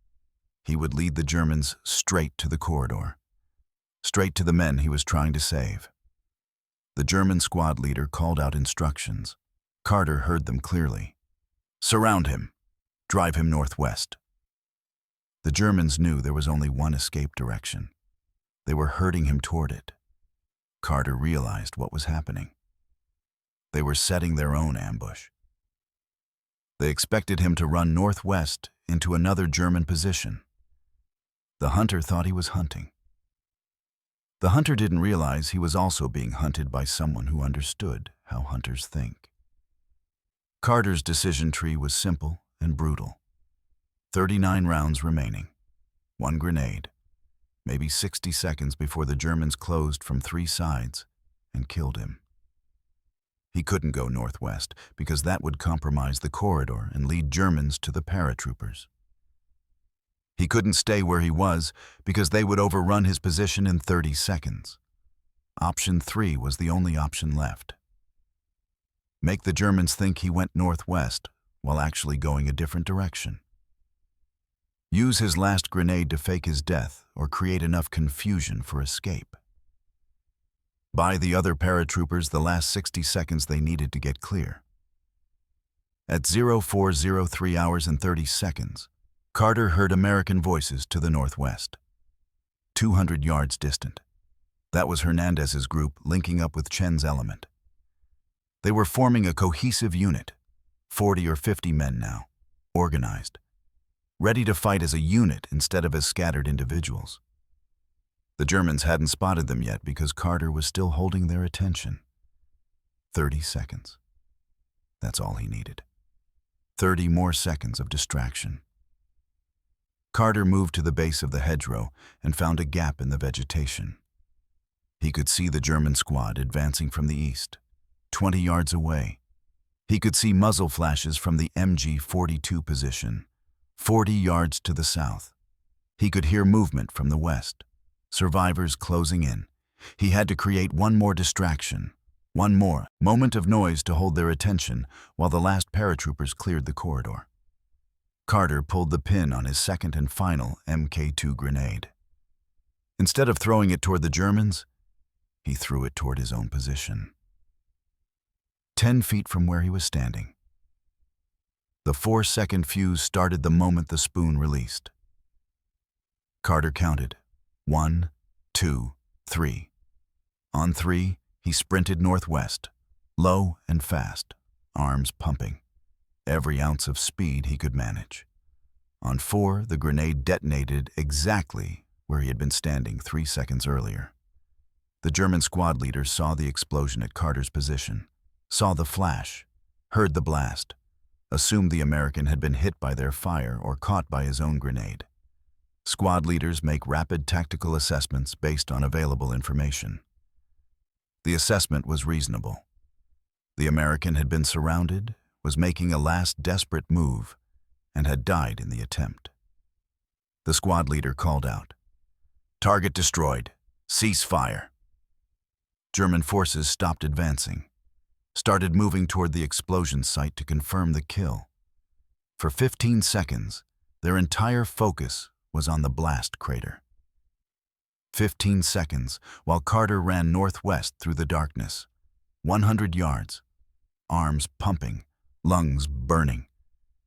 he would lead the Germans straight to the corridor, straight to the men he was trying to save. The German squad leader called out instructions. Carter heard them clearly. "Surround him. Drive him northwest." The Germans knew there was only one escape direction. They were herding him toward it. Carter realized what was happening. They were setting their own ambush. They expected him to run northwest into another German position. The hunter thought he was hunting. The hunter didn't realize he was also being hunted by someone who understood how hunters think. Carter's decision tree was simple and brutal. 39 rounds remaining. 1 grenade. Maybe 60 seconds before the Germans closed from 3 sides and killed him. He couldn't go northwest because that would compromise the corridor and lead Germans to the paratroopers. He couldn't stay where he was because they would overrun his position in 30 seconds. Option 3 was the only option left. Make the Germans think he went northwest while actually going a different direction. Use his last grenade to fake his death or create enough confusion for escape. Buy the other paratroopers the last 60 seconds they needed to get clear. At 0403 hours and 30 seconds, Carter heard American voices to the northwest, 200 yards distant. That was Hernandez's group linking up with Chen's element. They were forming a cohesive unit, 40 or 50 men now, organized, ready to fight as a unit instead of as scattered individuals. The Germans hadn't spotted them yet because Carter was still holding their attention. 30 seconds. That's all he needed. 30 more seconds of distraction. Carter moved to the base of the hedgerow and found a gap in the vegetation. He could see the German squad advancing from the east, 20 yards away. He could see muzzle flashes from the MG-42 position, 40 yards to the south. He could hear movement from the west, survivors closing in. He had to create one more distraction, one more moment of noise to hold their attention while the last paratroopers cleared the corridor. Carter pulled the pin on his second and final Mk2 grenade. Instead of throwing it toward the Germans, he threw it toward his own position. 10 feet from where he was standing. The 4-second fuse started the moment the spoon released. Carter counted. 1, 2, 3. On 3, he sprinted northwest, low and fast, arms pumping. Every ounce of speed he could manage. On 4, the grenade detonated exactly where he had been standing 3 seconds earlier. The German squad leader saw the explosion at Carter's position, saw the flash, heard the blast, assumed the American had been hit by their fire or caught by his own grenade. Squad leaders make rapid tactical assessments based on available information. The assessment was reasonable. The American had been surrounded, was making a last desperate move, and had died in the attempt. The squad leader called out, "Target destroyed. Cease fire." German forces stopped advancing, started moving toward the explosion site to confirm the kill. For 15 seconds, their entire focus was on the blast crater. 15 seconds while Carter ran northwest through the darkness, 100 yards, arms pumping, lungs burning.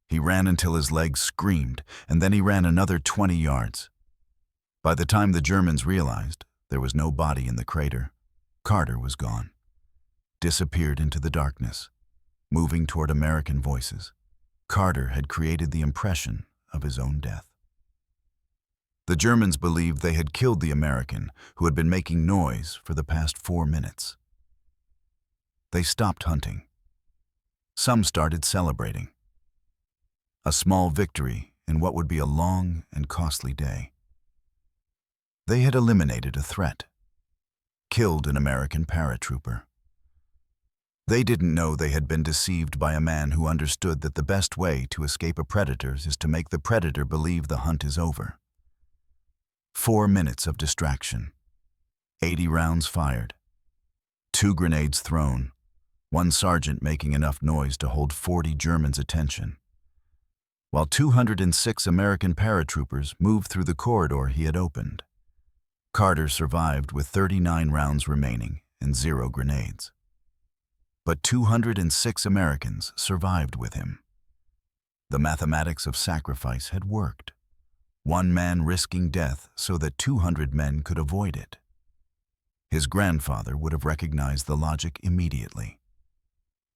He ran until his legs screamed, and then he ran another 20 yards. By the time the Germans realized there was no body in the crater, Carter was gone, disappeared into the darkness, moving toward American voices. Carter had created the impression of his own death. The Germans believed they had killed the American who had been making noise for the past 4 minutes. They stopped hunting. Some started celebrating. A small victory in what would be a long and costly day. They had eliminated a threat, killed an American paratrooper. They didn't know they had been deceived by a man who understood that the best way to escape a predator is to make the predator believe the hunt is over. 4 minutes of distraction, 80 rounds fired, 2 grenades thrown, 1 sergeant making enough noise to hold 40 Germans' attention, while 206 American paratroopers moved through the corridor he had opened. Carter survived with 39 rounds remaining and 0 grenades. But 206 Americans survived with him. The mathematics of sacrifice had worked. one man risking death so that 200 men could avoid it. His grandfather would have recognized the logic immediately.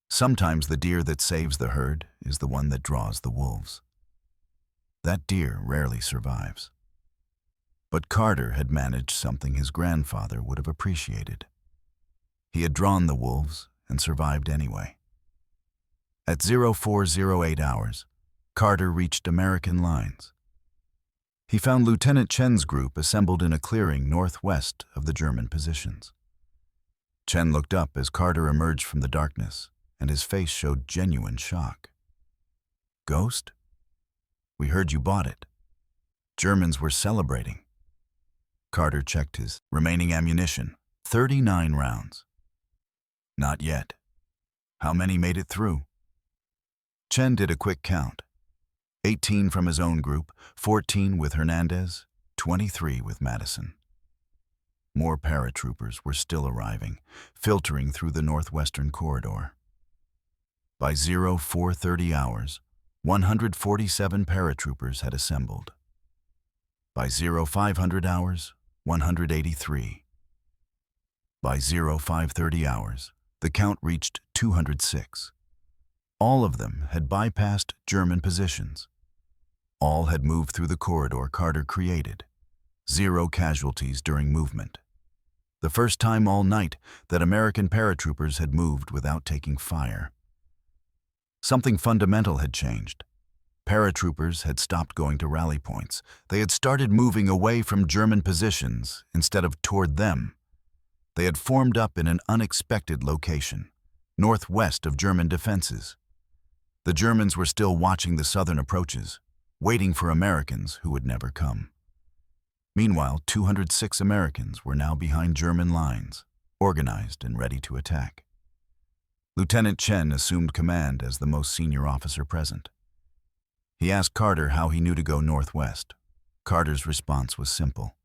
Sometimes the deer that saves the herd is the one that draws the wolves. That deer rarely survives. But Carter had managed something his grandfather would have appreciated. He had drawn the wolves and survived anyway. At 0408 hours, Carter reached American lines. He found Lieutenant Chen's group assembled in a clearing northwest of the German positions. Chen looked up as Carter emerged from the darkness, and his face showed genuine shock. "Ghost? We heard you bought it." Germans were celebrating. Carter checked his remaining ammunition, 39 rounds. "Not yet. How many made it through?" Chen did a quick count. 18 from his own group, 14 with Hernandez, 23 with Madison. More paratroopers were still arriving, filtering through the northwestern corridor. By 0430 hours, 147 paratroopers had assembled. By 0500 hours, 183. By 0530 hours, the count reached 206. All of them had bypassed German positions. All had moved through the corridor Carter created. 0 casualties during movement. The first time all night that American paratroopers had moved without taking fire. Something fundamental had changed. Paratroopers had stopped going to rally points. They had started moving away from German positions instead of toward them. They had formed up in an unexpected location, northwest of German defenses. The Germans were still watching the southern approaches, waiting for Americans who would never come. Meanwhile, 206 Americans were now behind German lines, organized and ready to attack. Lieutenant Chen assumed command as the most senior officer present. He asked Carter how he knew to go northwest. Carter's response was simple.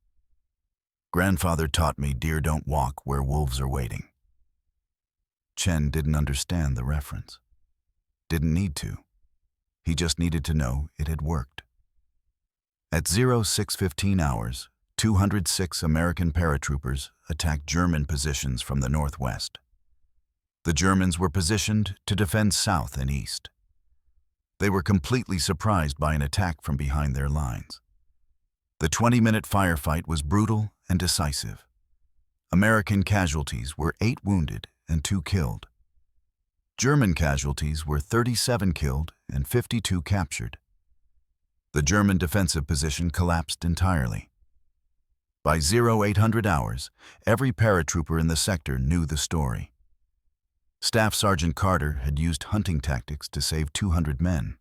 "Grandfather taught me deer don't walk where wolves are waiting." Chen didn't understand the reference. Didn't need to. He just needed to know it had worked. At 0615 hours, 206 American paratroopers attacked German positions from the northwest. The Germans were positioned to defend south and east. They were completely surprised by an attack from behind their lines. The 20-minute firefight was brutal and decisive. American casualties were 8 wounded and 2 killed. German casualties were 37 killed and 52 captured. The German defensive position collapsed entirely. By 0800 hours, every paratrooper in the sector knew the story. Staff Sergeant Carter had used hunting tactics to save 200 men.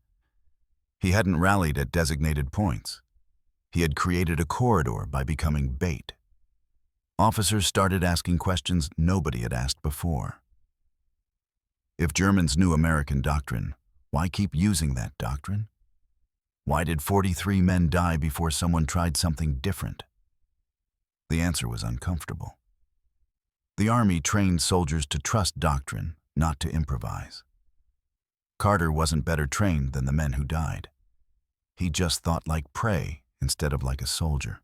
He hadn't rallied at designated points. He had created a corridor by becoming bait. Officers started asking questions nobody had asked before. If Germans knew American doctrine, why keep using that doctrine? Why did 43 men die before someone tried something different? The answer was uncomfortable. The Army trained soldiers to trust doctrine, not to improvise. Carter wasn't better trained than the men who died. He just thought like prey instead of like a soldier.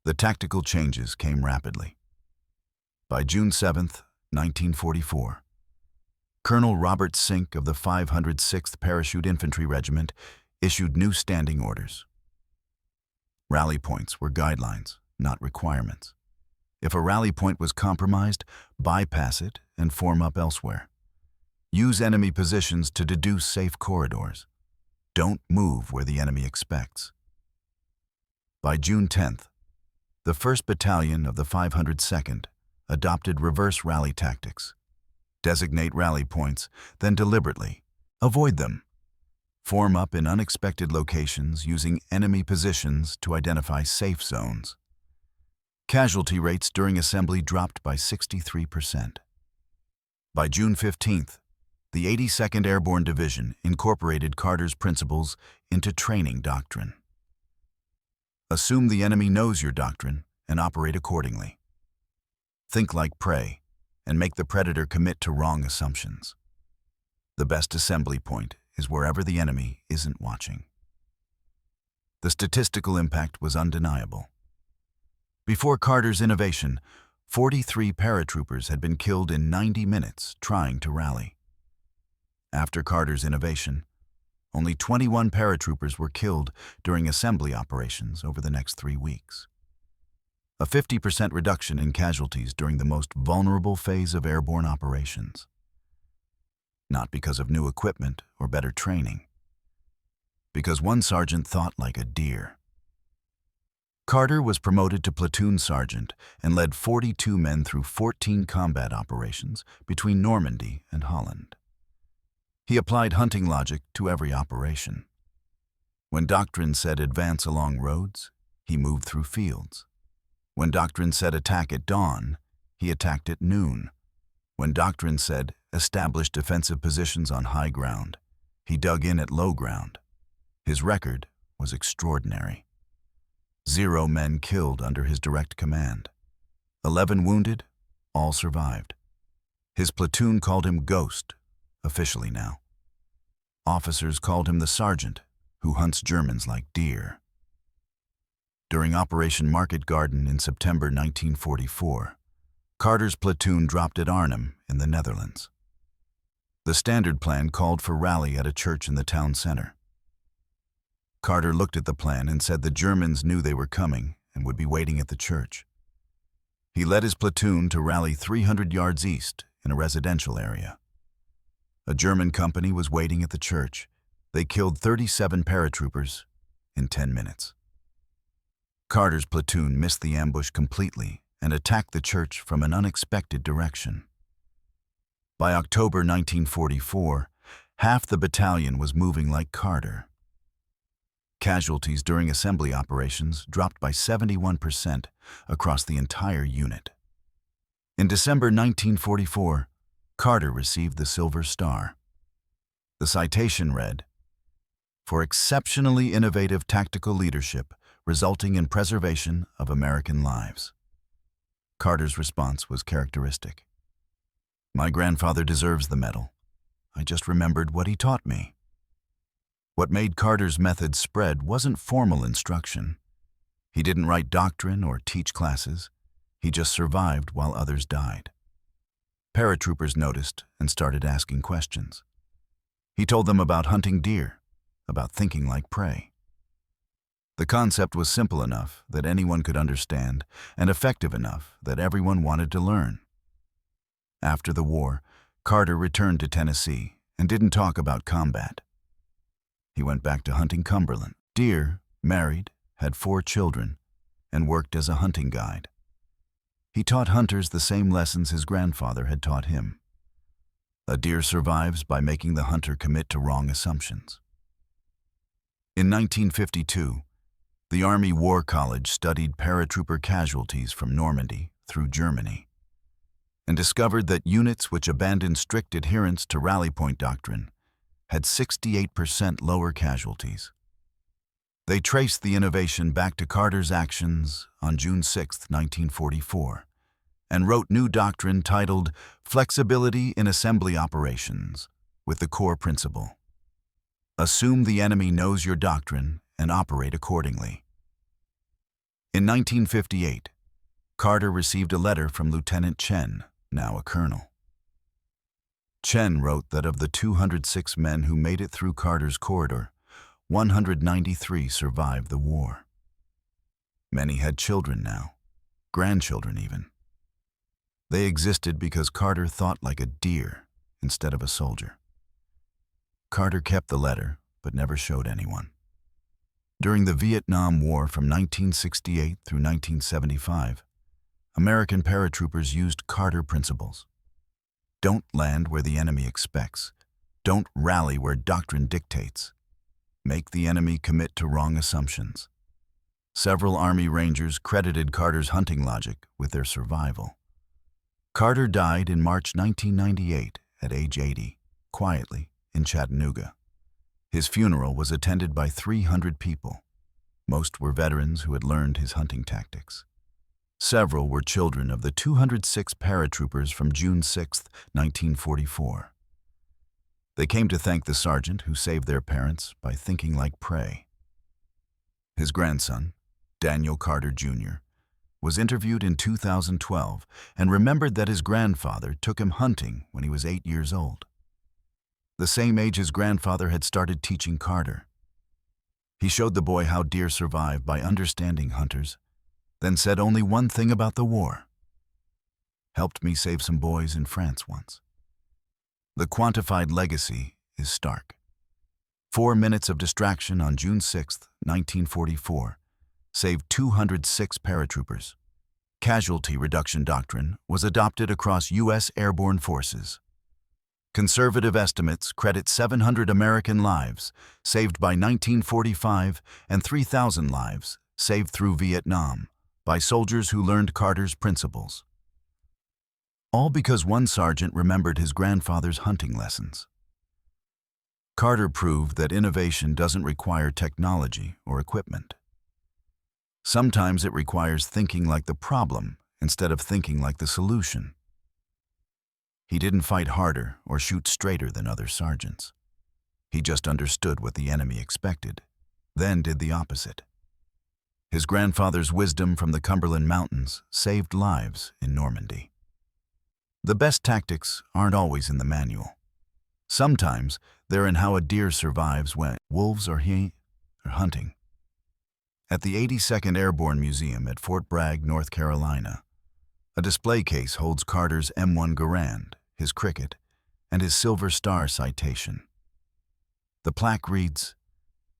The tactical changes came rapidly. By June 7, 1944, Colonel Robert Sink of the 506th Parachute Infantry Regiment issued new standing orders. Rally points were guidelines, not requirements. If a rally point was compromised, bypass it and form up elsewhere. Use enemy positions to deduce safe corridors. Don't move where the enemy expects. By June 10th, the 1st Battalion of the 502nd adopted reverse rally tactics. Designate rally points, then deliberately avoid them. Form up in unexpected locations using enemy positions to identify safe zones. Casualty rates during assembly dropped by 63%. By June 15th, the 82nd Airborne Division incorporated Carter's principles into training doctrine. Assume the enemy knows your doctrine and operate accordingly. Think like prey and make the predator commit to wrong assumptions. The best assembly point is wherever the enemy isn't watching. The statistical impact was undeniable. Before Carter's innovation, 43 paratroopers had been killed in 90 minutes trying to rally. After Carter's innovation, only 21 paratroopers were killed during assembly operations over the next 3 weeks. A 50% reduction in casualties during the most vulnerable phase of airborne operations. Not because of new equipment or better training. Because one sergeant thought like a deer. Carter was promoted to platoon sergeant and led 42 men through 14 combat operations between Normandy and Holland. He applied hunting logic to every operation. When doctrine said advance along roads, he moved through fields. When doctrine said attack at dawn, he attacked at noon. When doctrine said establish defensive positions on high ground, he dug in at low ground. His record was extraordinary. 0 men killed under his direct command. 11 wounded, all survived. His platoon called him Ghost, officially now. Officers called him the Sergeant, who hunts Germans like deer. During Operation Market Garden in September 1944, Carter's platoon dropped at Arnhem in the Netherlands. The standard plan called for rally at a church in the town center. Carter looked at the plan and said the Germans knew they were coming and would be waiting at the church. He led his platoon to rally 300 yards east in a residential area. A German company was waiting at the church. They killed 37 paratroopers in 10 minutes. Carter's platoon missed the ambush completely and attacked the church from an unexpected direction. By October 1944, half the battalion was moving like Carter. Casualties during assembly operations dropped by 71% across the entire unit. In December 1944, Carter received the Silver Star. The citation read, "For exceptionally innovative tactical leadership resulting in preservation of American lives." Carter's response was characteristic. "My grandfather deserves the medal. I just remembered what he taught me." What made Carter's method spread wasn't formal instruction. He didn't write doctrine or teach classes. He just survived while others died. Paratroopers noticed and started asking questions. He told them about hunting deer, about thinking like prey. The concept was simple enough that anyone could understand and effective enough that everyone wanted to learn. After the war, Carter returned to Tennessee and didn't talk about combat. He went back to hunting Cumberland deer, married, had 4 children, and worked as a hunting guide. He taught hunters the same lessons his grandfather had taught him. A deer survives by making the hunter commit to wrong assumptions. In 1952, the Army War College studied paratrooper casualties from Normandy through Germany and discovered that units which abandoned strict adherence to rally point doctrine had 68% lower casualties. They traced the innovation back to Carter's actions on June 6, 1944, and wrote new doctrine titled Flexibility in Assembly Operations, with the core principle: assume the enemy knows your doctrine and operate accordingly. In 1958, Carter received a letter from Lieutenant Chen, now a colonel. Chen wrote that of the 206 men who made it through Carter's corridor, 193 survived the war. Many had children now, grandchildren even. They existed because Carter thought like a deer instead of a soldier. Carter kept the letter, but never showed anyone. During the Vietnam War from 1968 through 1975, American paratroopers used Carter principles. Don't land where the enemy expects. Don't rally where doctrine dictates. Make the enemy commit to wrong assumptions. Several Army Rangers credited Carter's hunting logic with their survival. Carter died in March 1998 at age 80, quietly, in Chattanooga. His funeral was attended by 300 people. Most were veterans who had learned his hunting tactics. Several were children of the 206 paratroopers from June 6, 1944. They came to thank the sergeant who saved their parents by thinking like prey. His grandson, Daniel Carter Jr., was interviewed in 2012 and remembered that his grandfather took him hunting when he was 8 years old. The same age his grandfather had started teaching Carter. He showed the boy how deer survive by understanding hunters, then said only one thing about the war. Helped me save some boys in France once. The quantified legacy is stark. 4 minutes of distraction on June 6, 1944, saved 206 paratroopers. Casualty reduction doctrine was adopted across U.S. airborne forces. Conservative estimates credit 700 American lives saved by 1945 and 3,000 lives saved through Vietnam by soldiers who learned Carter's principles. All because one sergeant remembered his grandfather's hunting lessons. Carter proved that innovation doesn't require technology or equipment. Sometimes it requires thinking like the problem instead of thinking like the solution. He didn't fight harder or shoot straighter than other sergeants. He just understood what the enemy expected, then did the opposite. His grandfather's wisdom from the Cumberland Mountains saved lives in Normandy. The best tactics aren't always in the manual. Sometimes they're in how a deer survives when wolves are hunting. At the 82nd Airborne Museum at Fort Bragg, North Carolina, a display case holds Carter's M1 Garand, his cricket, and his Silver Star citation. The plaque reads,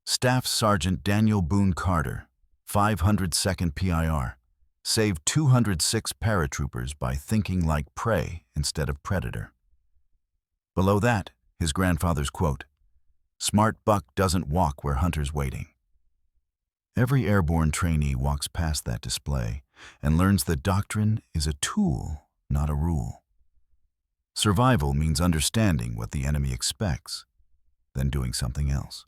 Staff Sergeant Daniel Boone Carter, 502nd PIR, saved 206 paratroopers by thinking like prey instead of predator. Below that, his grandfather's quote, Smart buck doesn't walk where hunter's waiting. Every airborne trainee walks past that display and learns that doctrine is a tool, not a rule. Survival means understanding what the enemy expects, then doing something else.